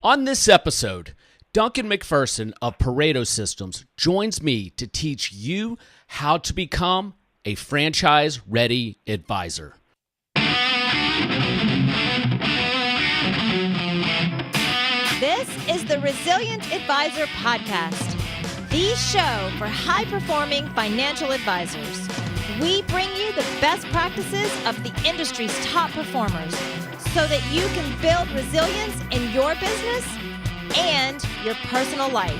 On this episode, Duncan MacPherson of Pareto Systems joins me to teach you how to become a franchise-ready advisor. This is the Resilient Advisor Podcast, the show for high-performing financial advisors. We bring you the best practices of the industry's top performers so that you can build resilience in your business and your personal life.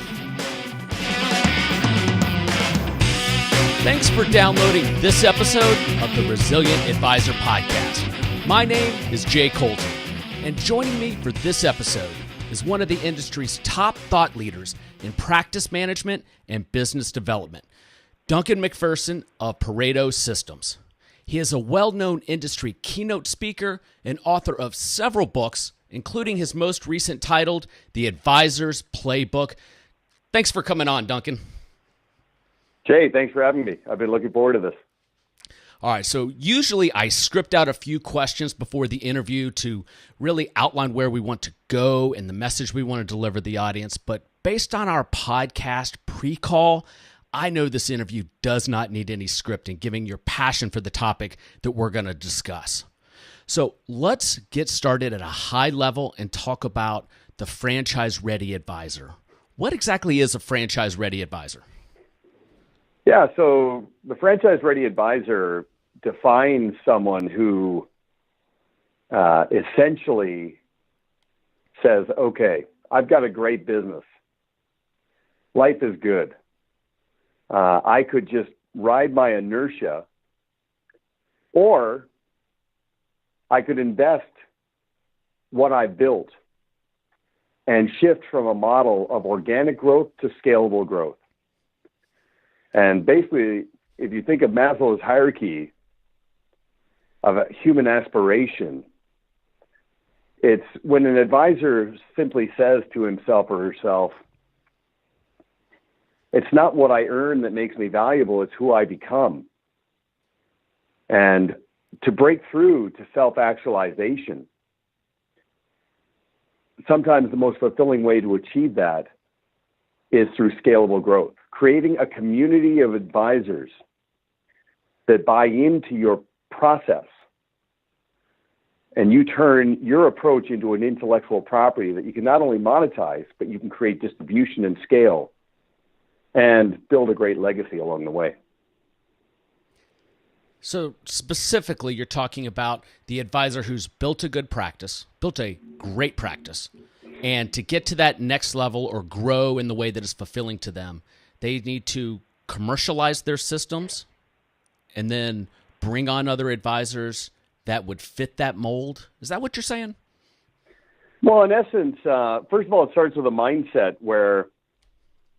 Thanks for downloading this episode of the Resilient Advisor Podcast. My name is Jay Coulter, and joining me for this episode is one of the industry's top thought leaders in practice management and business development, Duncan MacPherson of Pareto Systems. He is a well-known industry keynote speaker and author of several books, including his most recent titled The Advisors Playbook. Thanks for coming on, Duncan. Jay, thanks for having me. I've been looking forward to this. All right, so usually I script out a few questions before the interview to really outline where we want to go and the message we want to deliver to the audience. But based on our podcast pre-call, I know this interview does not need any scripting, given your passion for the topic that we're going to discuss. So let's get started at a high level and talk about the franchise-ready advisor. What exactly is a franchise-ready advisor? Yeah, so the franchise-ready advisor defines someone who essentially says, okay, I've got a great business. Life is good. I could just ride my inertia, or I could invest what I built and shift from a model of organic growth to scalable growth. And basically, if you think of Maslow's hierarchy of a human aspiration, it's when an advisor simply says to himself or herself, it's not what I earn that makes me valuable, it's who I become. And to break through to self-actualization, sometimes the most fulfilling way to achieve that is through scalable growth, creating a community of advisors that buy into your process. And you turn your approach into an intellectual property that you can not only monetize, but you can create distribution and scale and build a great legacy along the way. So specifically, you're talking about the advisor who's built a good practice, built a great practice, and to get to that next level or grow in the way that is fulfilling to them, they need to commercialize their systems and then bring on other advisors that would fit that mold. Is that what you're saying? Well, in essence, first of all, it starts with a mindset where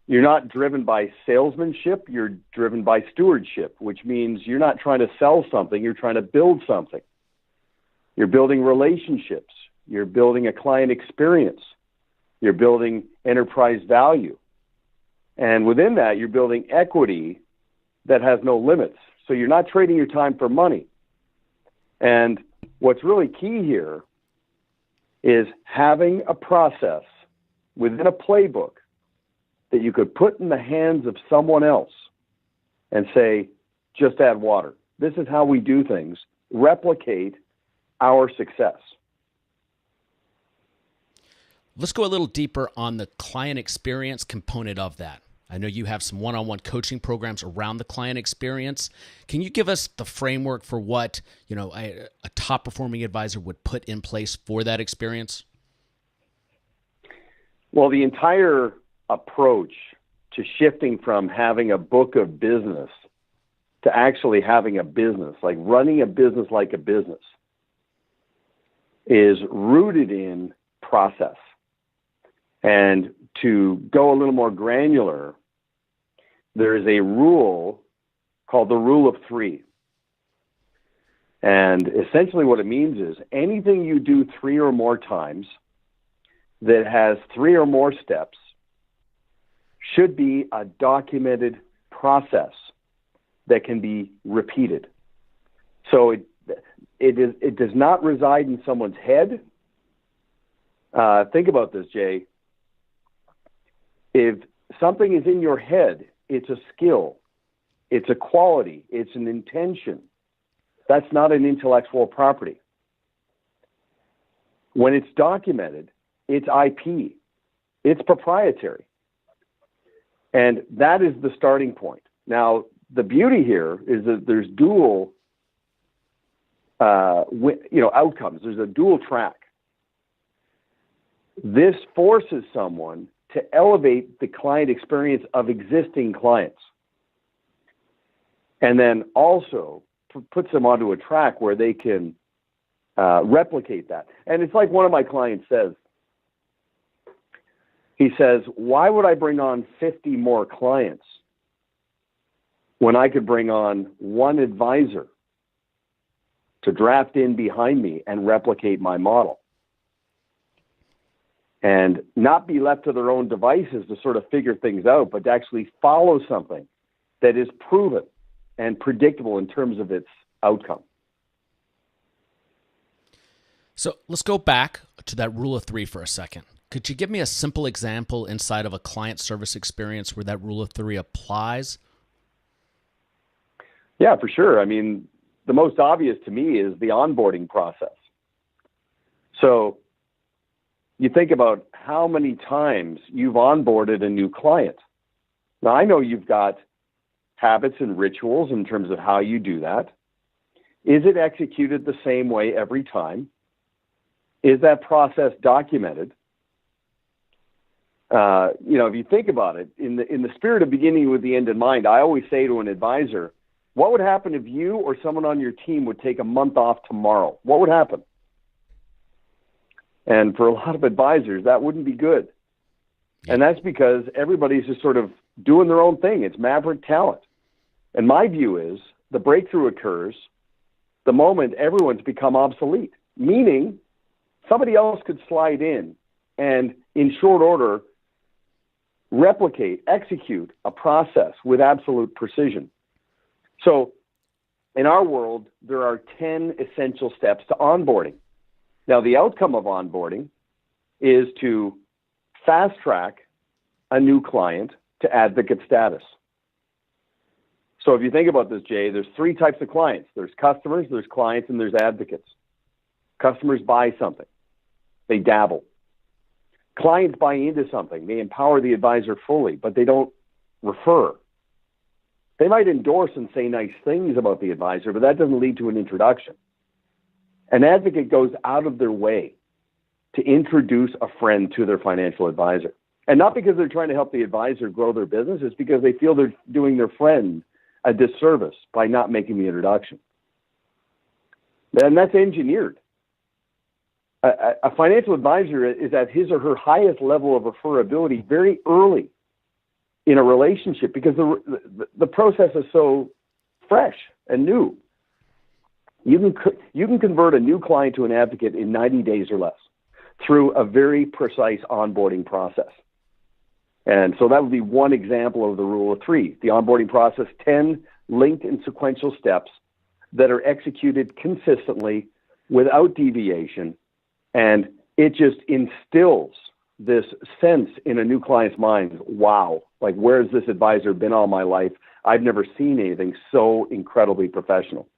you're not driven by salesmanship, you're driven by stewardship, which means you're not trying to sell something, you're trying to build something. You're building relationships, you're building a client experience, you're building enterprise value. And within that, you're building equity that has no limits. So you're not trading your time for money. And what's really key here is having a process within a playbook that you could put in the hands of someone else and say, just add water. This is how we do things. Replicate our success. Let's go a little deeper on the client experience component of that. I know you have some one-on-one coaching programs around the client experience. Can you give us the framework for what, a top-performing advisor would put in place for that experience? Well, the entire approach to shifting from having a book of business to actually having a business, like running a business like a business, is rooted in process. And to go a little more granular, there is a rule called the rule of three. And essentially what it means is anything you do 3 or more times that has 3 or more steps should be a documented process that can be repeated. So it does not reside in someone's head. Think about this, Jay. If something is in your head, it's a skill, it's a quality, it's an intention. That's not an intellectual property. When it's documented, it's IP. It's proprietary. And that is the starting point. Now, the beauty here is that there's dual outcomes. There's a dual track. This forces someone to elevate the client experience of existing clients. And then also puts them onto a track where they can replicate that. And it's like one of my clients says. He says, why would I bring on 50 more clients when I could bring on one advisor to draft in behind me and replicate my model? And not be left to their own devices to sort of figure things out, but to actually follow something that is proven and predictable in terms of its outcome. So let's go back to that rule of three for a second. Could you give me a simple example inside of a client service experience where that rule of three applies? Yeah, for sure. I mean, the most obvious to me is the onboarding process. So you think about how many times you've onboarded a new client. Now, I know you've got habits and rituals in terms of how you do that. Is it executed the same way every time? Is that process documented? If you think about it, in the spirit of beginning with the end in mind, I always say to an advisor, what would happen if you or someone on your team would take a month off tomorrow? What would happen? And for a lot of advisors, that wouldn't be good. And that's because everybody's just sort of doing their own thing. It's maverick talent. And my view is the breakthrough occurs the moment everyone's become obsolete, meaning somebody else could slide in and in short order execute a process with absolute precision. So in our world, there are 10 essential steps to onboarding. Now, the outcome of onboarding is to fast track a new client to advocate status. So if you think about this, Jay, there's three types of clients. There's customers, there's clients, and there's advocates. Customers buy something. They dabble. Clients buy into something. They empower the advisor fully, but they don't refer. They might endorse and say nice things about the advisor, but that doesn't lead to an introduction. An advocate goes out of their way to introduce a friend to their financial advisor. And not because they're trying to help the advisor grow their business, it's because they feel they're doing their friend a disservice by not making the introduction. And that's engineered. A financial advisor is at his or her highest level of referability very early in a relationship because the process is so fresh and new. You can convert a new client to an advocate in 90 days or less through a very precise onboarding process. And so that would be one example of the rule of three. The onboarding process, 10 linked and sequential steps that are executed consistently without deviation. And it just instills this sense in a new client's mind, wow, like where's this advisor been all my life? I've never seen anything so incredibly professional.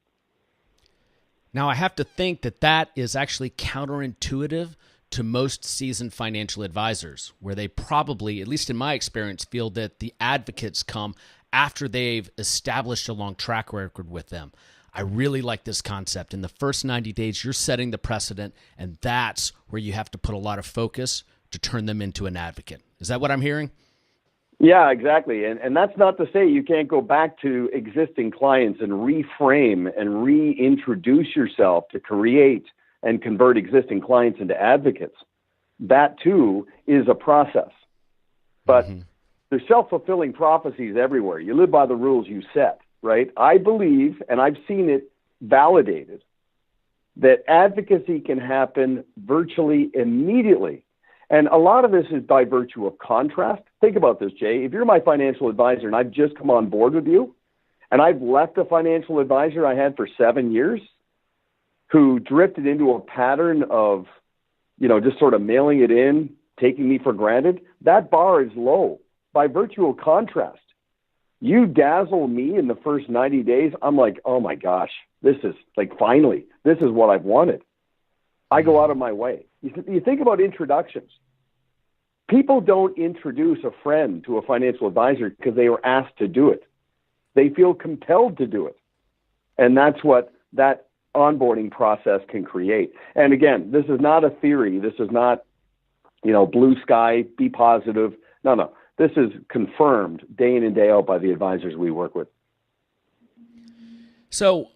Now, I have to think that is actually counterintuitive to most seasoned financial advisors, where they probably, at least in my experience, feel that the advocates come after they've established a long track record with them. I really like this concept. In the first 90 days, you're setting the precedent, and that's where you have to put a lot of focus to turn them into an advocate. Is that what I'm hearing? Yeah, exactly. And that's not to say you can't go back to existing clients and reframe and reintroduce yourself to create and convert existing clients into advocates. That too is a process. But there's self-fulfilling prophecies everywhere. You live by the rules you set, right? I believe, and I've seen it validated, that advocacy can happen virtually immediately. And a lot of this is by virtue of contrast. Think about this, Jay. If you're my financial advisor and I've just come on board with you, and I've left a financial advisor I had for 7 years who drifted into a pattern of just sort of mailing it in, taking me for granted, that bar is low. By virtue of contrast, you dazzle me in the first 90 days, I'm like, oh my gosh, this is like, finally, this is what I've wanted. I go out of my way. You think about introductions. People don't introduce a friend to a financial advisor because they were asked to do it. They feel compelled to do it. And that's what that onboarding process can create. And again, this is not a theory. This is not, blue sky, be positive. No. This is confirmed day in and day out by the advisors we work with. So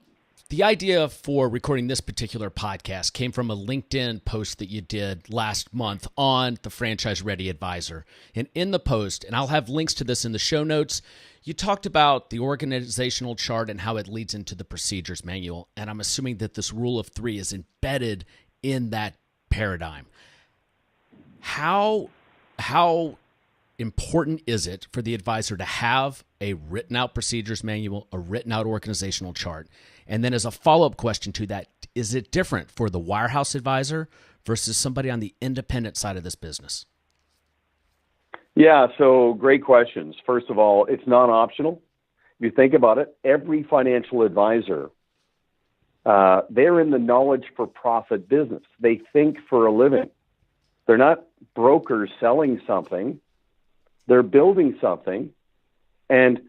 the idea for recording this particular podcast came from a LinkedIn post that you did last month on the Franchise Ready Advisor. And in the post, and I'll have links to this in the show notes, you talked about the organizational chart and how it leads into the procedures manual. And I'm assuming that this rule of 3 is embedded in that paradigm. How important is it for the advisor to have a written out procedures manual, a written out organizational chart? And then as a follow-up question to that, is it different for the wirehouse advisor versus somebody on the independent side of this business? Yeah, so great questions. First of all, it's non-optional. If you think about it, every financial advisor, they're in the knowledge for profit business. They think for a living. They're not brokers selling something. They're building something, and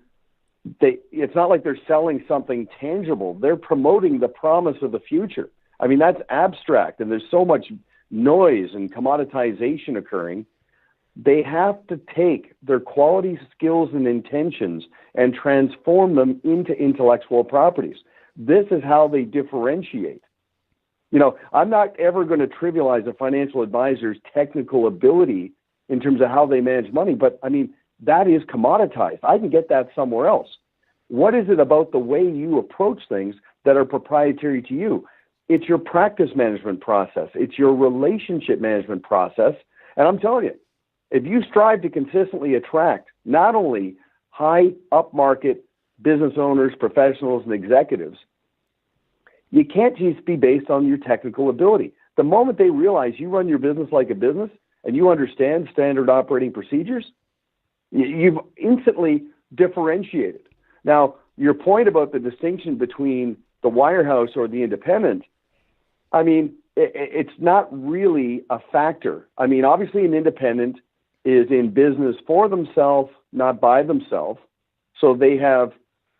it's not like they're selling something tangible. They're promoting the promise of the future. I mean, that's abstract, and there's so much noise and commoditization occurring. They have to take their quality, skills, and intentions and transform them into intellectual properties. This is how they differentiate. I'm not ever going to trivialize a financial advisor's technical ability in terms of how they manage money, but I mean, that is commoditized. I can get that somewhere else. What is it about the way you approach things that are proprietary to you? It's your practice management process. It's your relationship management process. And I'm telling you, if you strive to consistently attract not only high upmarket business owners, professionals, and executives, you can't just be based on your technical ability. The moment they realize you run your business like a business and you understand standard operating procedures, you've instantly differentiated. Now, your point about the distinction between the wirehouse or the independent, I mean, it's not really a factor. I mean, obviously an independent is in business for themselves, not by themselves. So they have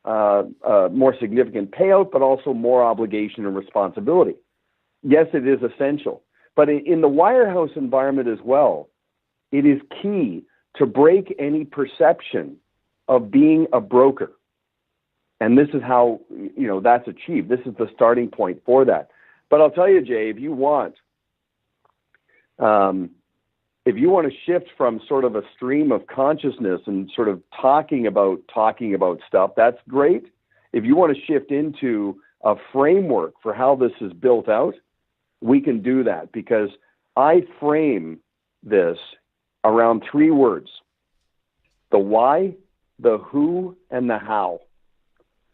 a more significant payout, but also more obligation and responsibility. Yes, it is essential. But in the wirehouse environment as well, it is key to break any perception of being a broker. And this is how, that's achieved. This is the starting point for that. But I'll tell you, Jay, if you want to shift from sort of a stream of consciousness and sort of talking about stuff, that's great. If you want to shift into a framework for how this is built out, we can do that, because I frame this around 3 words: the why, the who, and the how.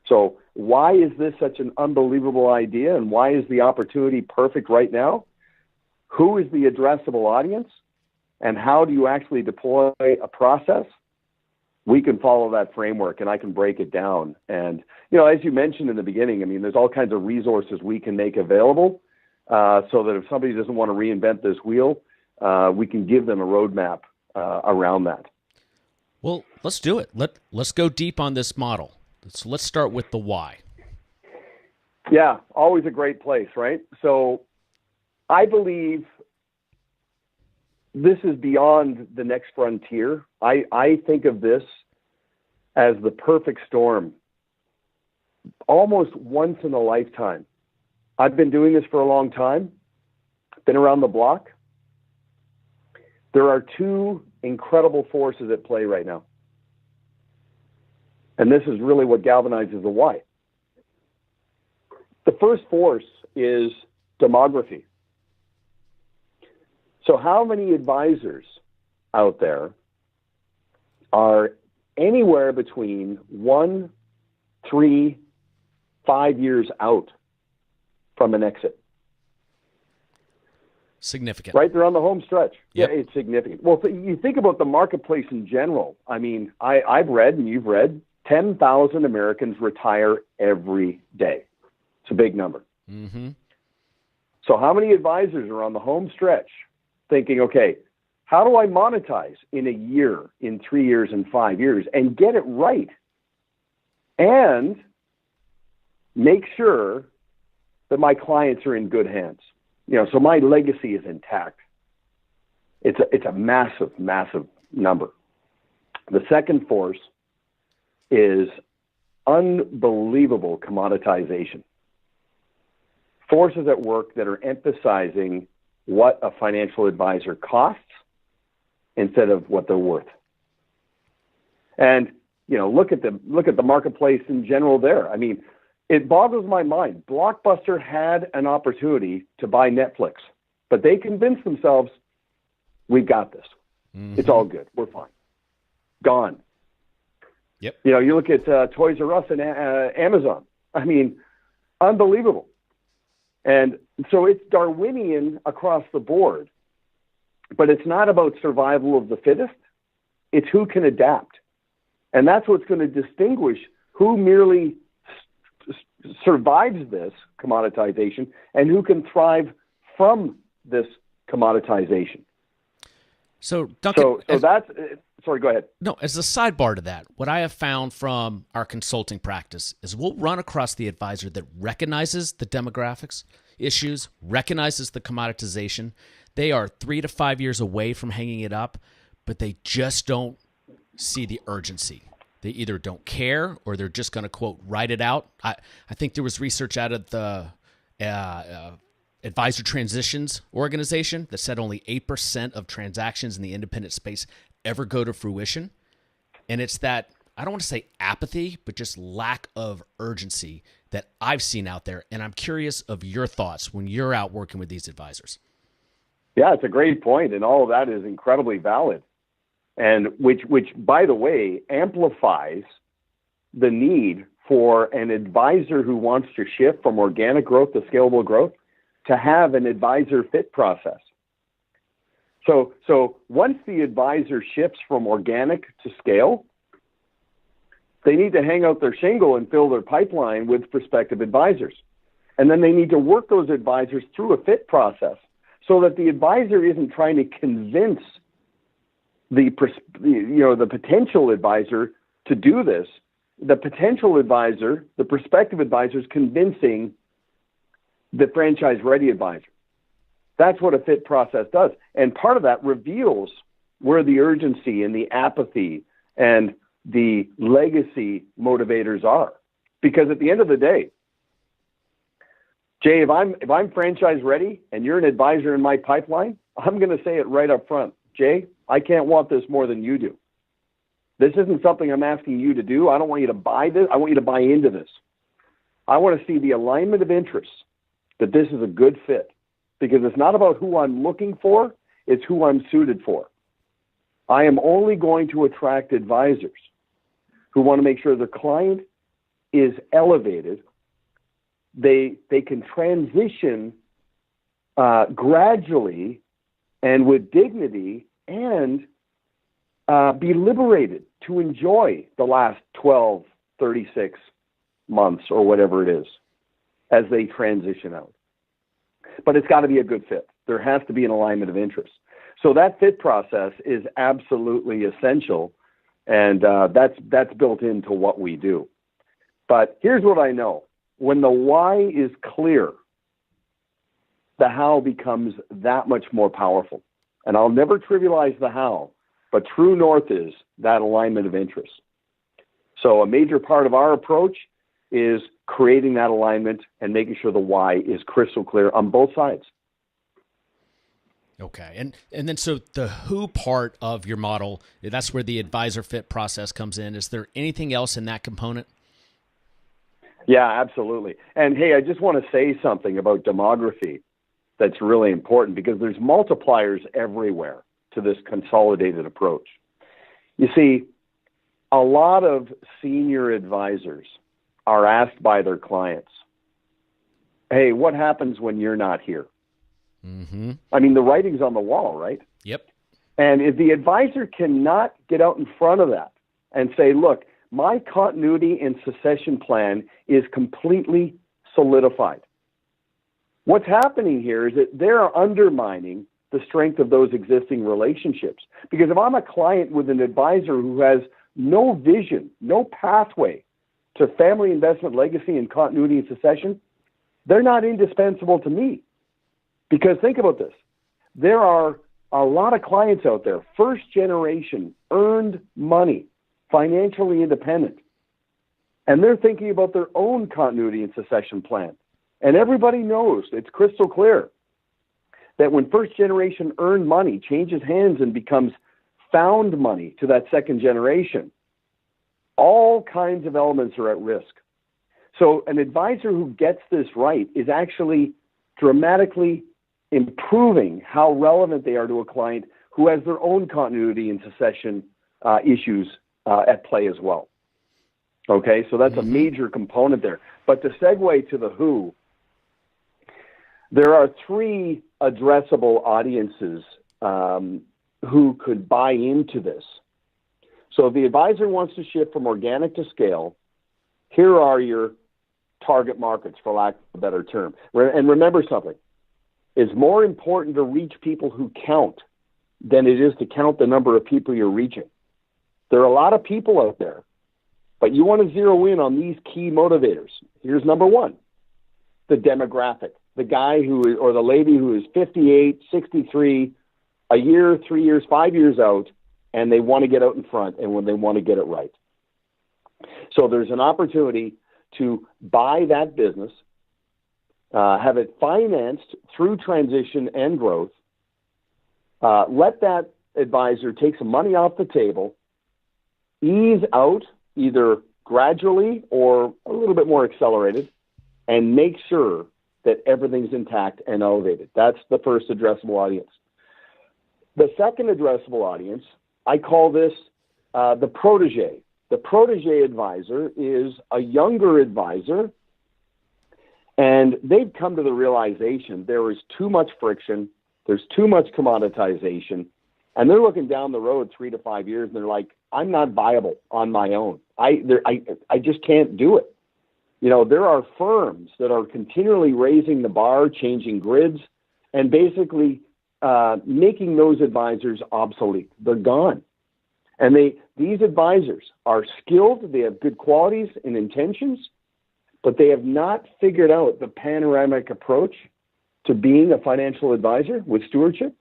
So why is this such an unbelievable idea, and why is the opportunity perfect right now? Who is the addressable audience, and how do you actually deploy a process? We can follow that framework, and I can break it down. And, as you mentioned in the beginning, I mean, there's all kinds of resources we can make available so that if somebody doesn't want to reinvent this wheel, we can give them a roadmap around that. Well, let's do it. Let's go deep on this model. So let's start with the why. Yeah, always a great place, right? So I believe this is beyond the next frontier. I think of this as the perfect storm, almost once in a lifetime. I've been doing this for a long time, been around the block. There are 2 incredible forces at play right now. And this is really what galvanizes the why. The first force is demography. So how many advisors out there are anywhere between 1, 3, 5 years out from an exit? Significant. Right? They're on the home stretch. Yep. Yeah, it's significant. Well, you think about the marketplace in general. I mean, I've read, and you've read, 10,000 Americans retire every day. It's a big number. Mm-hmm. So how many advisors are on the home stretch thinking, okay, how do I monetize in a year, in 3 years, in 5 years, and get it right? And make sure that my clients are in good hands. So my legacy is intact. It's a massive, massive number. The second force is unbelievable commoditization. Forces at work that are emphasizing what a financial advisor costs instead of what they're worth. And look at the marketplace in general there. I mean, it boggles my mind. Blockbuster had an opportunity to buy Netflix, but they convinced themselves, we've got this. Mm-hmm. It's all good. We're fine. Gone. Yep. You look at Toys R Us and Amazon. I mean, unbelievable. And so it's Darwinian across the board, but it's not about survival of the fittest. It's who can adapt. And that's what's going to distinguish who merely survives this commoditization and who can thrive from this commoditization. So, Duncan, sorry, go ahead. No, as a sidebar to that, what I have found from our consulting practice is we'll run across the advisor that recognizes the demographics issues, recognizes the commoditization. They are 3 to 5 years away from hanging it up, but they just don't see the urgency. They either don't care or they're just going to, quote, write it out. I think there was research out of the Advisor Transitions organization that said only 8% of transactions in the independent space ever go to fruition. And it's that, I don't want to say apathy, but just lack of urgency that I've seen out there. And I'm curious of your thoughts when you're out working with these advisors. Yeah, it's a great point, and all of that is incredibly valid. And which, by the way, amplifies the need for an advisor who wants to shift from organic growth to scalable growth to have an advisor fit process. So once the advisor shifts from organic to scale, they need to hang out their shingle and fill their pipeline with prospective advisors. And then they need to work those advisors through a fit process so that the advisor isn't trying to convince the potential advisor to do this. The potential advisor, the prospective advisor, is convincing the franchise-ready advisor. That's what a fit process does. And part of that reveals where the urgency and the apathy and the legacy motivators are. Because at the end of the day, Jay, if I'm franchise ready and you're an advisor in my pipeline, I'm going to say it right up front. Jay, I can't want this more than you do. This isn't something I'm asking you to do. I don't want you to buy this. I want you to buy into this. I want to see the alignment of interests, that this is a good fit. Because it's not about who I'm looking for, it's who I'm suited for. I am only going to attract advisors who want to make sure their client is elevated. They can transition gradually and with dignity and be liberated to enjoy the last 12, 36 months or whatever it is as they transition out. But it's got to be a good fit. There has to be an alignment of interest. So that fit process is absolutely essential, and that's built into what we do. But here's what I know. When the why is clear, the how becomes that much more powerful. And I'll never trivialize the how, but true north is that alignment of interest. So a major part of our approach is creating that alignment and making sure the why is crystal clear on both sides. Okay. And then so the who part of your model, that's where the advisor fit process comes in. Is there anything else in that component? Yeah, absolutely. And hey, I just want to say something about demography that's really important because there's multipliers everywhere to this consolidated approach. You see, a lot of senior advisors are asked by their clients, hey, what happens when you're not here? Mm-hmm. I mean, the writing's on the wall, right? Yep. And if the advisor cannot get out in front of that and say, look, my continuity and succession plan is completely solidified. What's happening here is that they're undermining the strength of those existing relationships. Because if I'm a client with an advisor who has no vision, no pathway to family investment legacy and continuity and succession, they're not indispensable to me. Because think about this. There are a lot of clients out there, first generation, earned money, financially independent, and they're thinking about their own continuity and succession plan. And everybody knows, it's crystal clear, that when first generation earned money changes hands and becomes found money to that second generation, all kinds of elements are at risk. So an advisor who gets this right is actually dramatically improving how relevant they are to a client who has their own continuity and succession issues at play as well. Okay, so that's a major component there. But to segue to the who, there are three addressable audiences who could buy into this. So if the advisor wants to shift from organic to scale, here are your target markets, for lack of a better term. And remember something. It's more important to reach people who count than it is to count the number of people you're reaching. There are a lot of people out there, but you want to zero in on these key motivators. Here's number one, the demographic, the guy who is, or the lady who is 58, 63, a year, 3 years, 5 years out, and they want to get out in front and when they want to get it right. So there's an opportunity to buy that business, have it financed through transition and growth, let that advisor take some money off the table, ease out either gradually or a little bit more accelerated, and make sure that everything's intact and elevated. That's the first addressable audience. The second addressable audience, I call this the protege. The protege advisor is a younger advisor, and they've come to the realization there is too much friction, there's too much commoditization, and they're looking down the road 3 to 5 years, and they're like, I'm not viable on my own. I just can't do it. You know, there are firms that are continually raising the bar, changing grids, and basically making those advisors obsolete. They're gone. And these advisors are skilled, they have good qualities and intentions, but they have not figured out the panoramic approach to being a financial advisor with stewardship.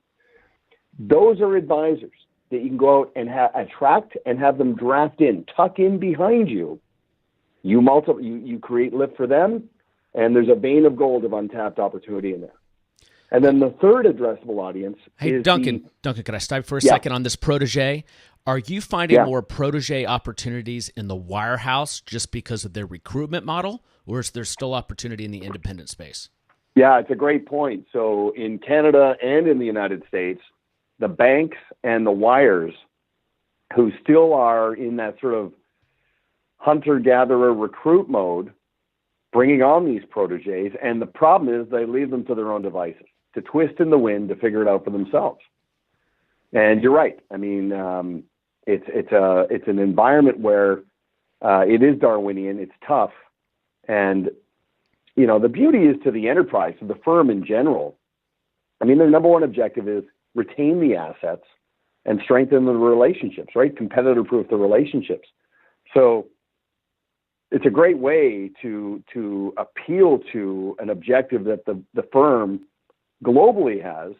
Those are advisors that you can go out and attract and have them draft in, tuck in behind you. You create lift for them, and there's a vein of gold of untapped opportunity in there. And then the third addressable audience is Duncan, can I stop for a second on this protege? Are you finding more protege opportunities in the wirehouse just because of their recruitment model, or is there still opportunity in the independent space? Yeah, it's a great point. So in Canada and in the United States, the banks and the wires who still are in that sort of hunter-gatherer recruit mode, bringing on these proteges, and the problem is they leave them to their own devices, to twist in the wind, to figure it out for themselves. And you're right. I mean, it's an environment where it is Darwinian, it's tough, and you know the beauty is to the enterprise, to the firm in general. I mean, their number one objective is retain the assets and strengthen the relationships, right? Competitor-proof the relationships. So it's a great way to appeal to an objective that the firm globally has,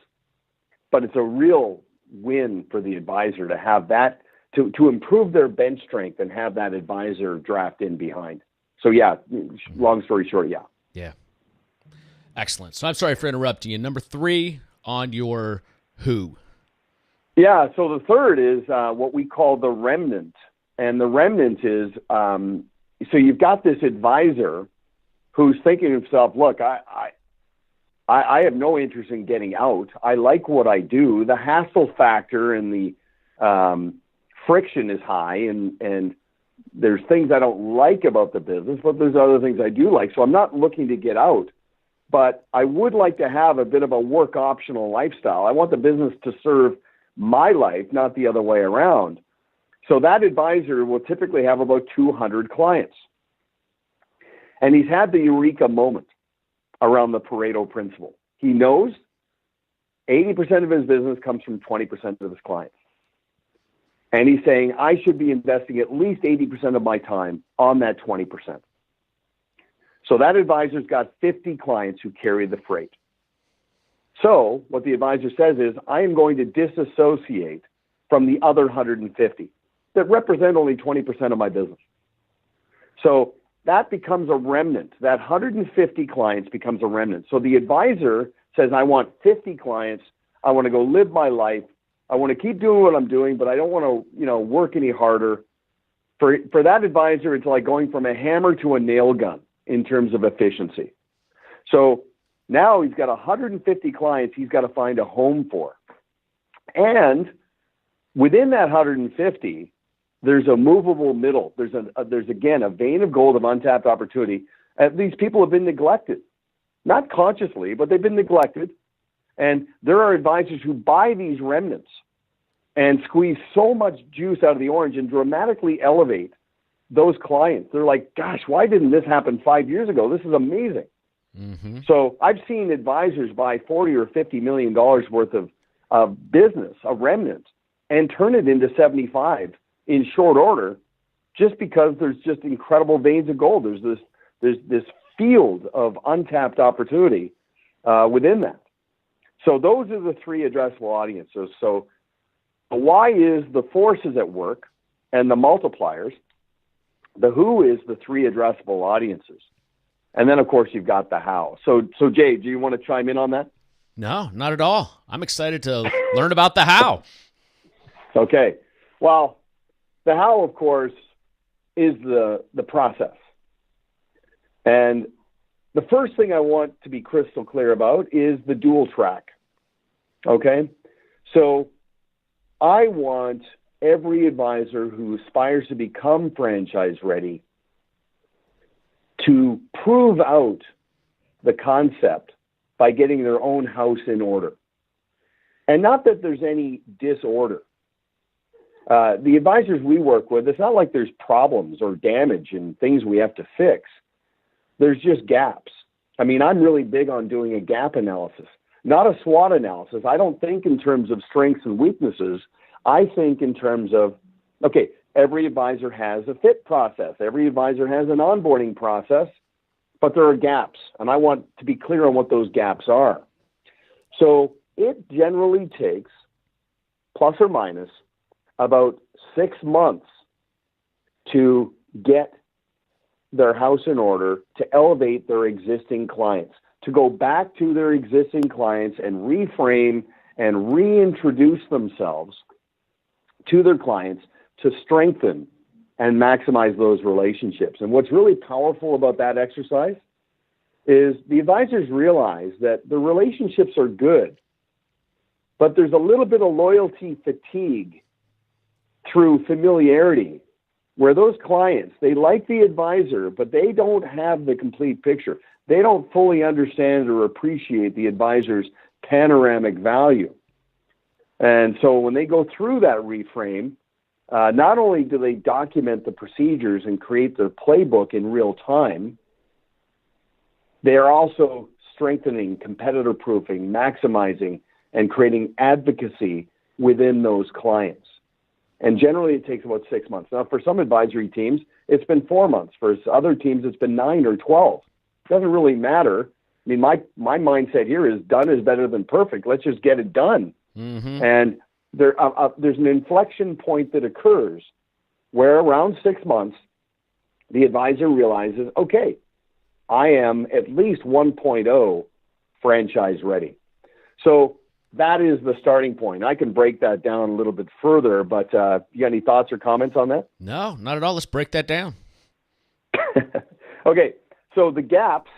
but it's a real win for the advisor to have that, to improve their bench strength and have that advisor draft in behind. So yeah, long story short, yeah. Yeah. Excellent. So I'm sorry for interrupting you. Number 3 on your who. Yeah, so the third is what we call the remnant. And the remnant is, so you've got this advisor who's thinking to himself, look, I have no interest in getting out. I like what I do. The hassle factor and the friction is high, and there's things I don't like about the business, but there's other things I do like. So I'm not looking to get out. but I would like to have a bit of a work optional lifestyle. I want the business to serve my life, not the other way around. So that advisor will typically have about 200 clients. And he's had the eureka moment around the Pareto principle. He knows 80% of his business comes from 20% of his clients. And he's saying, I should be investing at least 80% of my time on that 20%. So that advisor's got 50 clients who carry the freight. So what the advisor says is, I am going to disassociate from the other 150 that represent only 20% of my business. So that becomes a remnant. That 150 clients becomes a remnant. So the advisor says, I want 50 clients. I want to go live my life. I want to keep doing what I'm doing, but I don't want to, work any harder. For that advisor, it's like going from a hammer to a nail gun in terms of efficiency. So now he's got 150 clients he's got to find a home for. And within that 150, there's a movable middle. There's again, a vein of gold of untapped opportunity. These people have been neglected, not consciously, but they've been neglected. And there are advisors who buy these remnants and squeeze so much juice out of the orange and dramatically elevate those clients. They're like, gosh, why didn't this happen 5 years ago? This is amazing. Mm-hmm. So I've seen advisors buy $40 or $50 million worth of business, a remnant, and turn it into 75 in short order, just because there's just incredible veins of gold. There's this field of untapped opportunity within that. So those are the three addressable audiences. So the why is the forces at work and the multipliers. The who is the three addressable audiences. And then, of course, you've got the how. So Jay, do you want to chime in on that? No, not at all. I'm excited to learn about the how. Okay. Well, the how, of course, is the process. And the first thing I want to be crystal clear about is the dual track. Okay? So I want every advisor who aspires to become franchise ready to prove out the concept by getting their own house in order. And not that there's any disorder. The advisors we work with, it's not like there's problems or damage and things we have to fix. There's just gaps. I mean, I'm really big on doing a gap analysis, not a SWOT analysis. I don't think in terms of strengths and weaknesses. I think in terms of, okay, every advisor has a fit process. Every advisor has an onboarding process, but there are gaps. And I want to be clear on what those gaps are. So it generally takes, plus or minus, about 6 months to get their house in order, to elevate their existing clients, to go back to their existing clients and reframe and reintroduce themselves to their clients to strengthen and maximize those relationships. And what's really powerful about that exercise is the advisors realize that the relationships are good, but there's a little bit of loyalty fatigue through familiarity, where those clients, they like the advisor, but they don't have the complete picture. They don't fully understand or appreciate the advisor's panoramic value. And so when they go through that reframe, not only do they document the procedures and create the playbook in real time, they are also strengthening, competitor proofing, maximizing, and creating advocacy within those clients. And generally, it takes about 6 months. Now, for some advisory teams, it's been 4 months. For other teams, it's been 9 or 12. It doesn't really matter. I mean, my mindset here is done is better than perfect. Let's just get it done. Mm-hmm. And there's an inflection point that occurs where around 6 months, the advisor realizes, okay, I am at least 1.0 franchise ready. So that is the starting point. I can break that down a little bit further, but you got any thoughts or comments on that? No, not at all. Let's break that down. Okay, so the gaps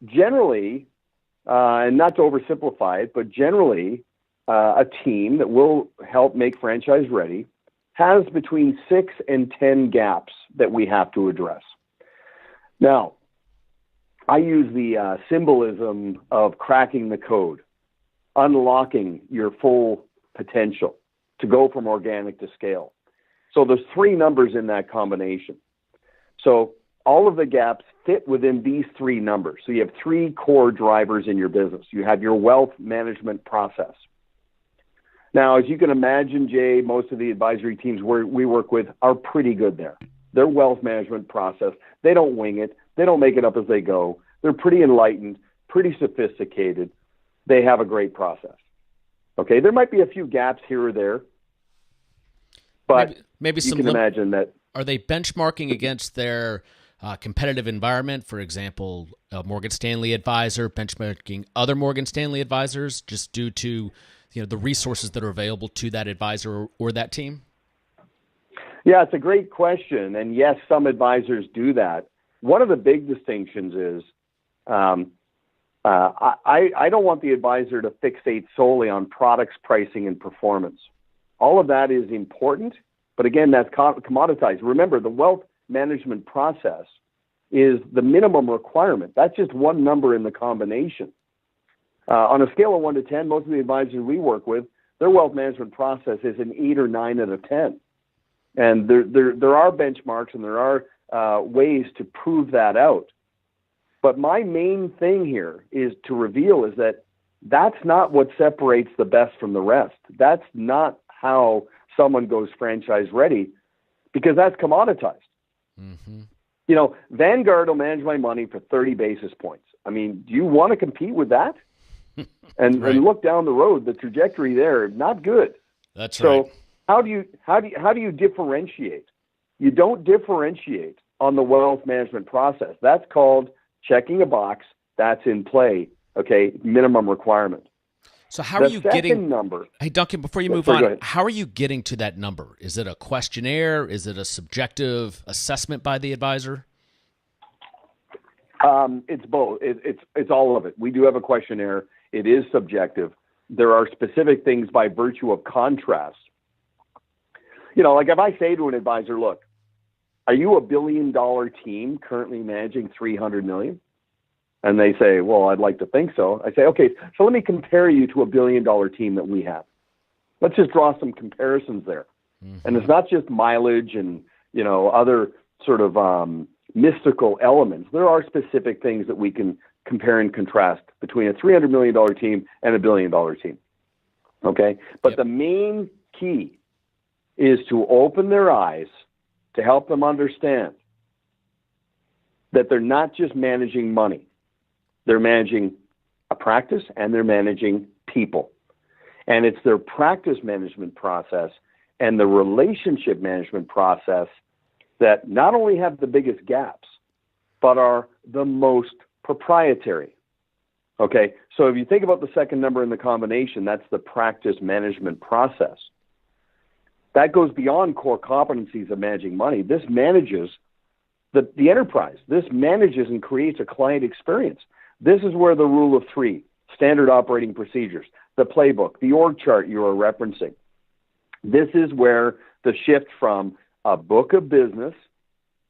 generally, and not to oversimplify it, but generally a team that will help make franchise ready has between 6 and 10 gaps that we have to address. Now, I use the symbolism of cracking the code, unlocking your full potential to go from organic to scale. So there's 3 numbers in that combination. So all of the gaps fit within these 3 numbers. So you have 3 core drivers in your business. You have your wealth management process. Now, as you can imagine, Jay, most of the advisory teams we work with are pretty good there. Their wealth management process, they don't wing it. They don't make it up as they go. They're pretty enlightened, pretty sophisticated. They have a great process. Okay, there might be a few gaps here or there, but maybe you can imagine that. Are they benchmarking against their competitive environment? For example, a Morgan Stanley advisor benchmarking other Morgan Stanley advisors just due to the resources that are available to that advisor or that team? Yeah, it's a great question. And yes, some advisors do that. One of the big distinctions is I don't want the advisor to fixate solely on products, pricing, and performance. All of that is important, but again, that's commoditized. Remember, the wealth management process is the minimum requirement. That's just one number in the combination. On a scale of 1 to 10, most of the advisors we work with, their wealth management process is an 8 or 9 out of 10. And there are benchmarks and there are ways to prove that out. But my main thing here is to reveal is that that's not what separates the best from the rest. That's not how someone goes franchise ready, because that's commoditized. Mm-hmm. Vanguard will manage my money for 30 basis points. I mean, do you want to compete with that? And look down the road, the trajectory there, not good. That's right. So how do you differentiate? You don't differentiate on the wealth management process. That's called checking a box. That's in play. Okay, minimum requirement. So how are you getting number? Hey Duncan, before you move on, how are you getting to that number? Is it a questionnaire? Is it a subjective assessment by the advisor? It's both. It's all of it. We do have a questionnaire. It is subjective. There are specific things by virtue of contrast. Like if I say to an advisor, look, are you a $1 billion team currently managing $300 million? And they say, well, I'd like to think so. I say, okay, so let me compare you to a $1 billion team that we have. Let's just draw some comparisons there. Mm-hmm. And it's not just mileage and, other sort of mystical elements. There are specific things that we can compare and contrast between a $300 million team and a $1 billion team. Okay? But the main key is to open their eyes to help them understand that they're not just managing money. They're managing a practice and they're managing people. And it's their practice management process and the relationship management process that not only have the biggest gaps, but are the most proprietary. Okay, so if you think about the second number in the combination, that's the practice management process. That goes beyond core competencies of managing money. This manages the enterprise. This manages and creates a client experience. This is where the rule of 3, standard operating procedures, the playbook, the org chart you are referencing. This is where the shift from a book of business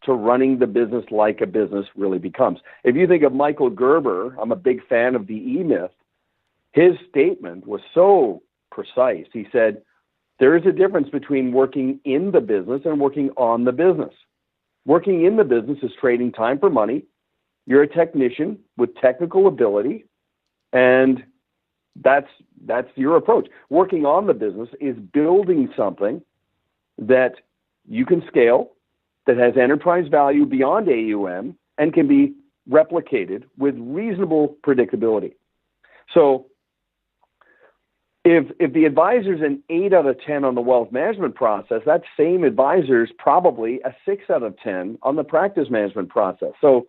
to running the business like a business really becomes. If you think of Michael Gerber, I'm a big fan of the E-Myth. His statement was so precise. He said, there is a difference between working in the business and working on the business. Working in the business is trading time for money. You're a technician with technical ability, and that's your approach. Working on the business is building something that you can scale, that has enterprise value beyond AUM, and can be replicated with reasonable predictability. So if the advisor's an 8 out of 10 on the wealth management process, that same advisor's probably a 6 out of 10 on the practice management process. So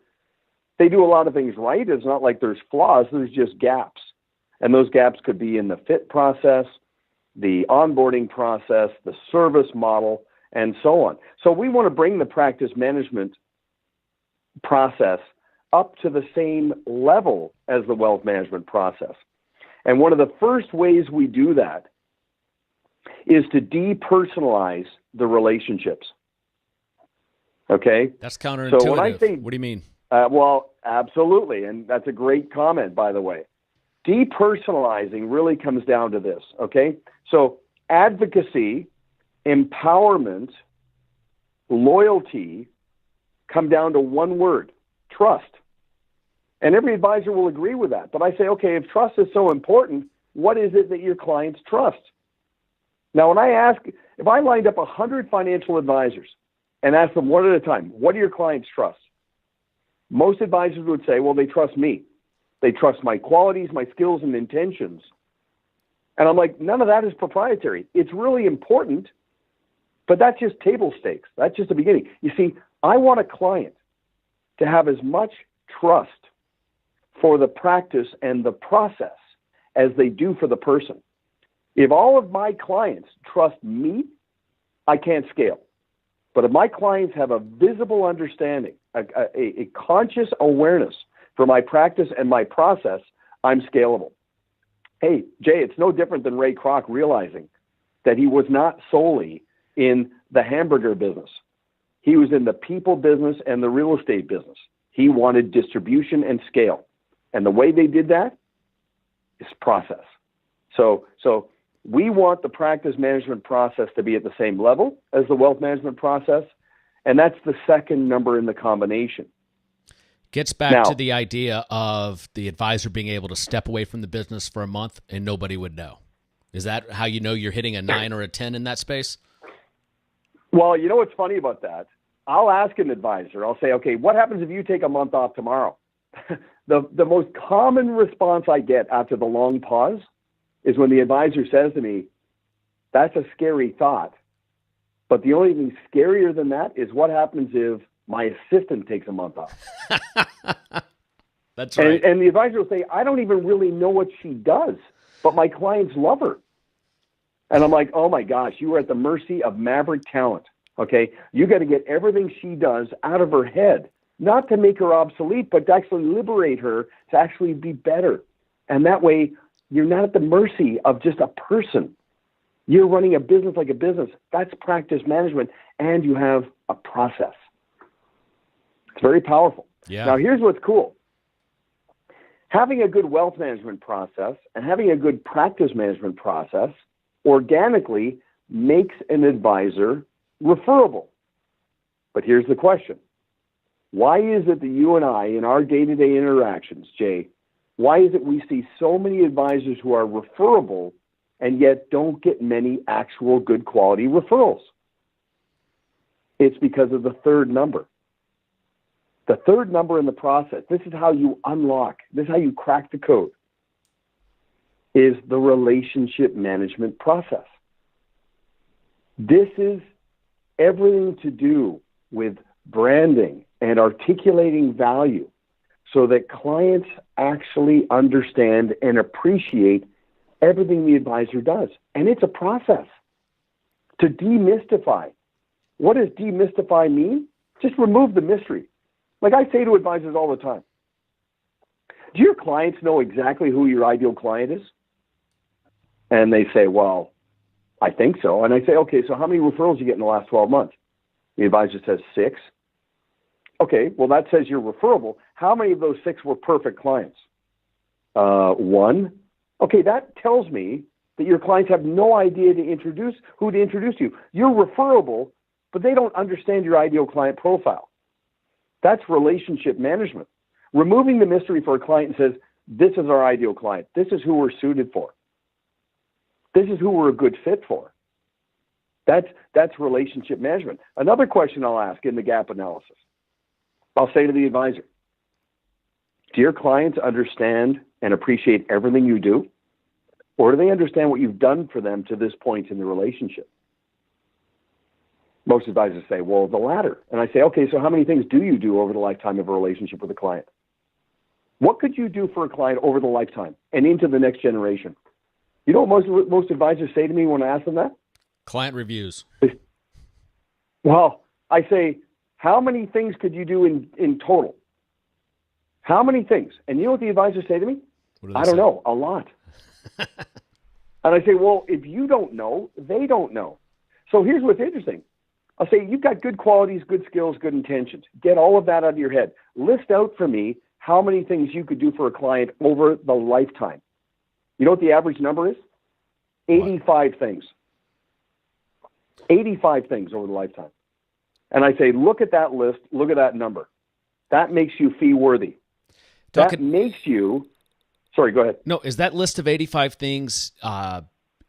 they do a lot of things right. It's not like there's flaws, there's just gaps. And those gaps could be in the fit process, the onboarding process, the service model, and so on. So we want to bring the practice management process up to the same level as the wealth management process. And one of the first ways we do that is to depersonalize the relationships. Okay? That's counterintuitive. So when I say, what do you mean? Well, Absolutely. And that's a great comment, by the way. Depersonalizing really comes down to this, okay? So advocacy, empowerment, loyalty come down to one word: trust. And every advisor will agree with that. But I say, okay, if trust is so important, what is it that your clients trust? Now, when I ask, if I lined up 100 financial advisors and asked them one at a time, what do your clients trust? Most advisors would say, well, they trust me. They trust my qualities, my skills, and intentions. And I'm like, none of that is proprietary. It's really important, but that's just table stakes. That's just the beginning. You see, I want a client to have as much trust for the practice and the process as they do for the person. If all of my clients trust me, I can't scale. But if my clients have a visible understanding, a conscious awareness for my practice and my process, I'm scalable. Hey, Jay, it's no different than Ray Kroc realizing that he was not solely in the hamburger business. He was in the people business and the real estate business. He wanted distribution and scale. And the way they did that is process. So we want the practice management process to be at the same level as the wealth management process. And that's the second number in the combination. Gets back to the idea of the advisor being able to step away from the business for a month and nobody would know. Is that how you know you're hitting a 9 or a 10 in that space? Well, you know what's funny about that? I'll ask an advisor, I'll say, okay, what happens if you take a month off tomorrow? The most common response I get after the long pause is when the advisor says to me, that's a scary thought. But the only thing scarier than that is what happens if my assistant takes a month off. That's right. And the advisor will say, I don't even really know what she does, but my clients love her. And I'm like, oh my gosh, you are at the mercy of maverick talent. Okay. You got to get everything she does out of her head, not to make her obsolete, but to actually liberate her to actually be better. And that way you're not at the mercy of just a person. You're running a business like a business. That's practice management. And you have a process. It's very powerful. Yeah. Now, here's what's cool. Having a good wealth management process and having a good practice management process organically makes an advisor referable. But here's the question. Why is it that you and I, in our day-to-day interactions, Jay, why is it we see so many advisors who are referable and yet don't get many actual good quality referrals? It's because of the third number. The third number in the process, this is how you unlock, this is how you crack the code, is the relationship management process. This is everything to do with branding and articulating value so that clients actually understand and appreciate everything the advisor does. And it's a process to demystify. What does demystify mean? Just remove the mystery. Like I say to advisors all the time, do your clients know exactly who your ideal client is? And they say, well, I think so. And I say, okay, so how many referrals you get in the last 12 months? The advisor says 6. Okay, well, that says you're referable. How many of those 6 were perfect clients? 1. Okay, that tells me that your clients have no idea who to introduce you. You're referable, but they don't understand your ideal client profile. That's relationship management. Removing the mystery for a client says, this is our ideal client. This is who we're suited for. This is who we're a good fit for. That's relationship management. Another question I'll ask in the gap analysis, I'll say to the advisor, do your clients understand and appreciate everything you do? Or do they understand what you've done for them to this point in the relationship? Most advisors say, well, the latter. And I say, okay, so how many things do you do over the lifetime of a relationship with a client? What could you do for a client over the lifetime and into the next generation? You know what most advisors say to me when I ask them that? Client reviews. Well, I say, how many things could you do in total? How many things? And you know what the advisors say to me? I don't know, a lot. And I say, well, if you don't know, they don't know. So here's what's interesting. I'll say, you've got good qualities, good skills, good intentions. Get all of that out of your head. List out for me how many things you could do for a client over the lifetime. You know what the average number is? 85 things. 85 things over the lifetime. And I say, look at that list, look at that number. That makes you fee worthy. That makes you, sorry, go ahead. No, is that list of 85 things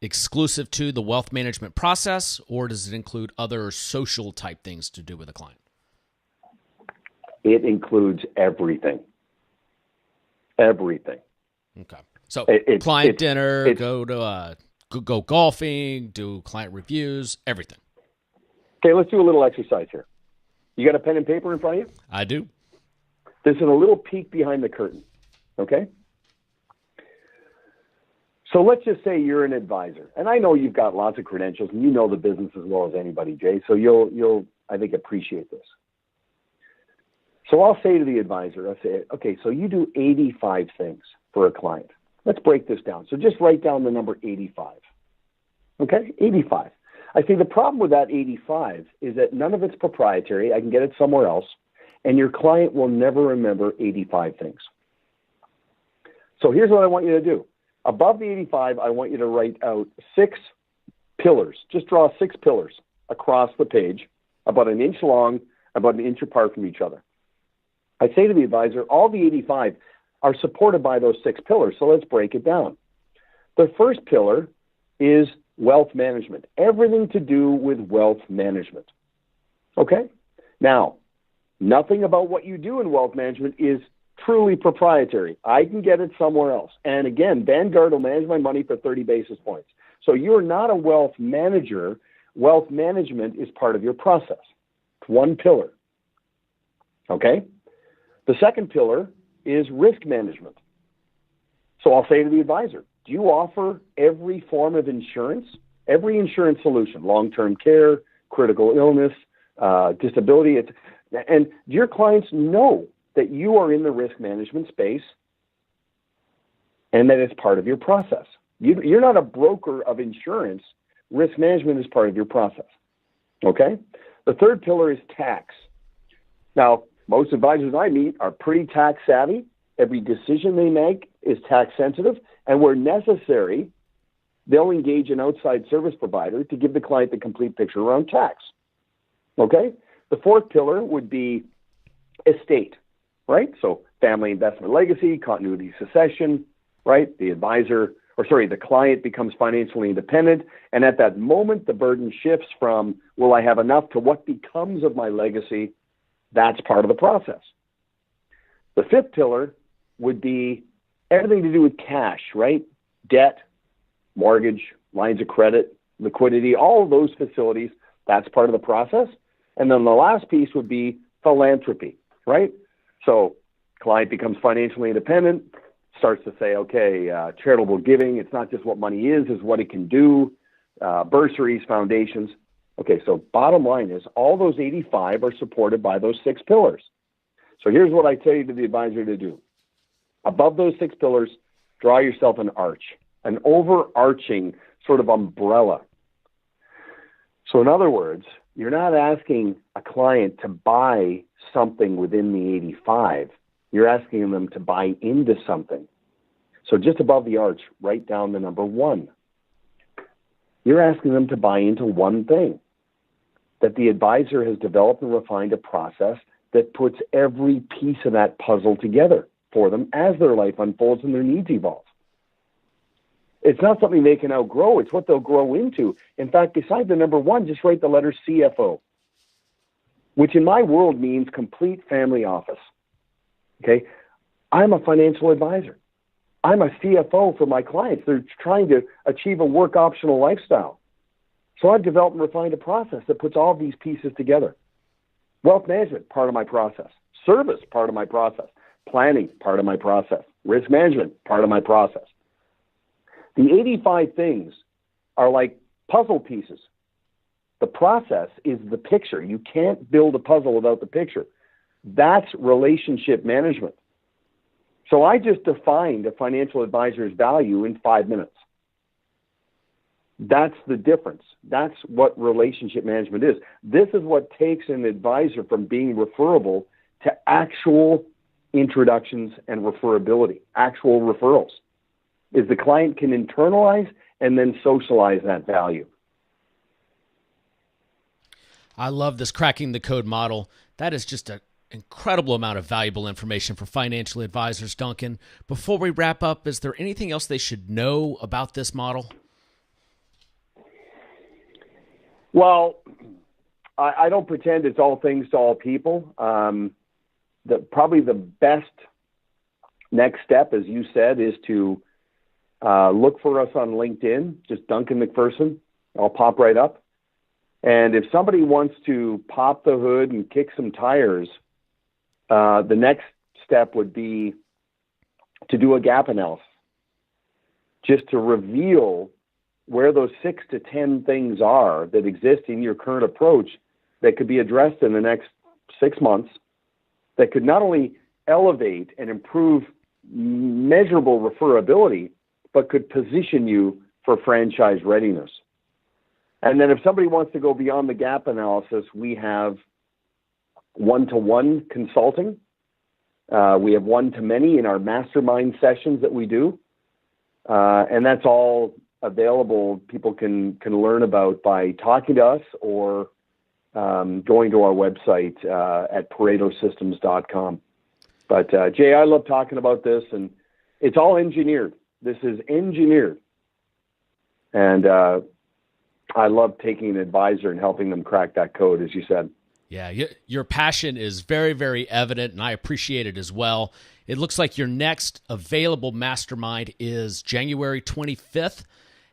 exclusive to the wealth management process, or does it include other social type things to do with a client? It includes everything. Everything. Okay. So client dinner, go golfing, do client reviews, everything. Okay, let's do a little exercise here. You got a pen and paper in front of you? I do. This is a little peek behind the curtain, okay? So let's just say you're an advisor, and I know you've got lots of credentials, and you know the business as well as anybody, Jay, so you'll I think, appreciate this. So I'll say to the advisor, I'll say, okay, so you do 85 things for a client. Let's break this down. So just write down the number 85. Okay, 85. I say the problem with that 85 is that none of it's proprietary. I can get it somewhere else, and your client will never remember 85 things. So here's what I want you to do. Above the 85, I want you to write out 6 pillars. Just draw 6 pillars across the page, about an inch long, about an inch apart from each other. I say to the advisor, all the 85 are supported by those 6 pillars, so let's break it down. The first pillar is wealth management, everything to do with wealth management. Okay? Now, nothing about what you do in wealth management is truly proprietary. I can get it somewhere else. And again, Vanguard will manage my money for 30 basis points. So you're not a wealth manager. Wealth management is part of your process. It's one pillar. Okay? The second pillar is risk management. So I'll say to the advisor, do you offer every form of insurance, every insurance solution, long-term care, critical illness, disability? And do your clients know that you are in the risk management space and that it's part of your process? You're not a broker of insurance. Risk management is part of your process. Okay? The third pillar is tax. Now, most advisors I meet are pretty tax savvy. Every decision they make is tax sensitive. And where necessary, they'll engage an outside service provider to give the client the complete picture around tax. Okay? The fourth pillar would be estate, right? So family investment legacy, continuity succession, right? The client becomes financially independent. And at that moment, the burden shifts from, will I have enough, to what becomes of my legacy. That's part of the process. The fifth pillar would be everything to do with cash, right? Debt, mortgage, lines of credit, liquidity, all of those facilities, that's part of the process. And then the last piece would be philanthropy, right? So client becomes financially independent, starts to say, okay, charitable giving, it's not just what money is what it can do, bursaries, foundations. Okay, so bottom line is all those 85 are supported by those 6 pillars. So here's what I tell you to the advisor to do. Above those 6 pillars, draw yourself an arch, an overarching sort of umbrella. So in other words, you're not asking a client to buy something within the 85. You're asking them to buy into something. So just above the arch, write down the number 1. You're asking them to buy into one thing, that the advisor has developed and refined a process that puts every piece of that puzzle together for them as their life unfolds and their needs evolve. It's not something they can outgrow. It's what they'll grow into. In fact, beside the number 1, just write the letter CFO, which in my world means complete family office. Okay? I'm a financial advisor. I'm a CFO for my clients. They're trying to achieve a work optional lifestyle. So I've developed and refined a process that puts all these pieces together. Wealth management, part of my process. Service, part of my process. Planning, part of my process. Risk management, part of my process. The 85 things are like puzzle pieces. The process is the picture. You can't build a puzzle without the picture. That's relationship management. So I just defined a financial advisor's value in 5 minutes. That's the difference. That's what relationship management is. This is what takes an advisor from being referable to actual introductions, and referability, actual referrals, is the client can internalize and then socialize that value. I love this cracking the code model. That is just an incredible amount of valuable information for financial advisors, Duncan. Before we wrap up, is there anything else they should know about this model? Well, I don't pretend it's all things to all people. Probably the best next step, as you said, is to look for us on LinkedIn, just Duncan MacPherson. I'll pop right up. And if somebody wants to pop the hood and kick some tires, the next step would be to do a gap analysis, just to reveal where those 6 to 10 things are that exist in your current approach that could be addressed in the next 6 months, that could not only elevate and improve measurable referability, but could position you for franchise readiness. And then if somebody wants to go beyond the gap analysis, we have one-to-one consulting. We have one-to-many in our mastermind sessions that we do. And that's all available. People can learn about by talking to us or going to our website at paretosystems.com. But Jay, I love talking about this, and it's all engineered. This is engineered. And I love taking an advisor and helping them crack that code, as you said. Yeah, your passion is very, very evident, and I appreciate it as well. It looks like your next available mastermind is January 25th.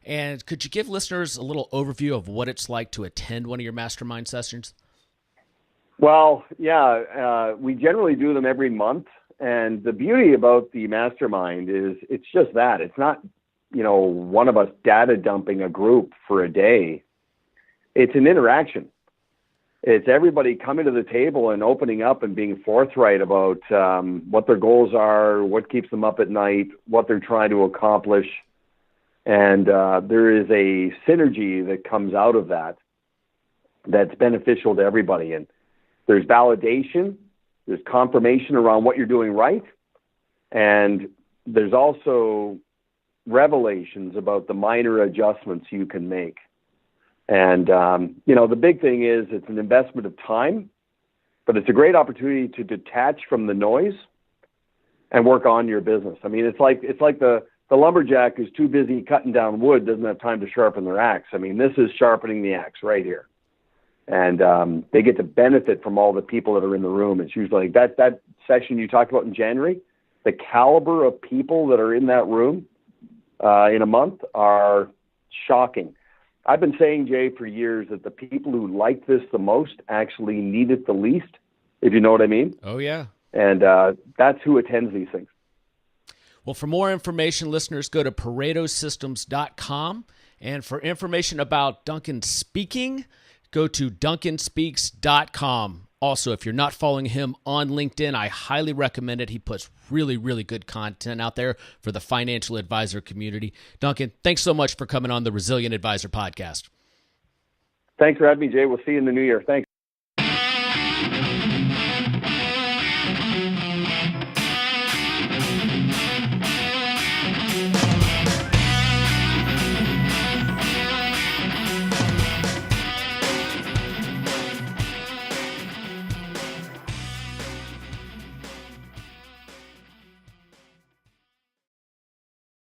And could you give listeners a little overview of what it's like to attend one of your mastermind sessions? Well, yeah, we generally do them every month. And the beauty about the mastermind is it's just that. It's not, one of us data dumping a group for a day. It's an interaction. It's everybody coming to the table and opening up and being forthright about what their goals are, what keeps them up at night, what they're trying to accomplish. And there is a synergy that comes out of that that's beneficial to everybody. And there's validation, there's confirmation around what you're doing right, and there's also revelations about the minor adjustments you can make. And, the big thing is it's an investment of time, but it's a great opportunity to detach from the noise and work on your business. I mean, it's like the lumberjack who's too busy cutting down wood doesn't have time to sharpen their axe. I mean, this is sharpening the axe right here. And they get to benefit from all the people that are in the room. It's usually like that session you talked about in January, the caliber of people that are in that room in a month are shocking. I've been saying, Jay, for years that the people who like this the most actually need it the least, if you know what I mean. Oh, yeah. And that's who attends these things. Well, for more information, listeners, go to paretosystems.com. And for information about Duncan speaking, go to duncanspeaks.com. Also, if you're not following him on LinkedIn, I highly recommend it. He puts really, really good content out there for the financial advisor community. Duncan, thanks so much for coming on the Resilient Advisor Podcast. Thanks for having me, Jay. We'll see you in the new year. Thanks.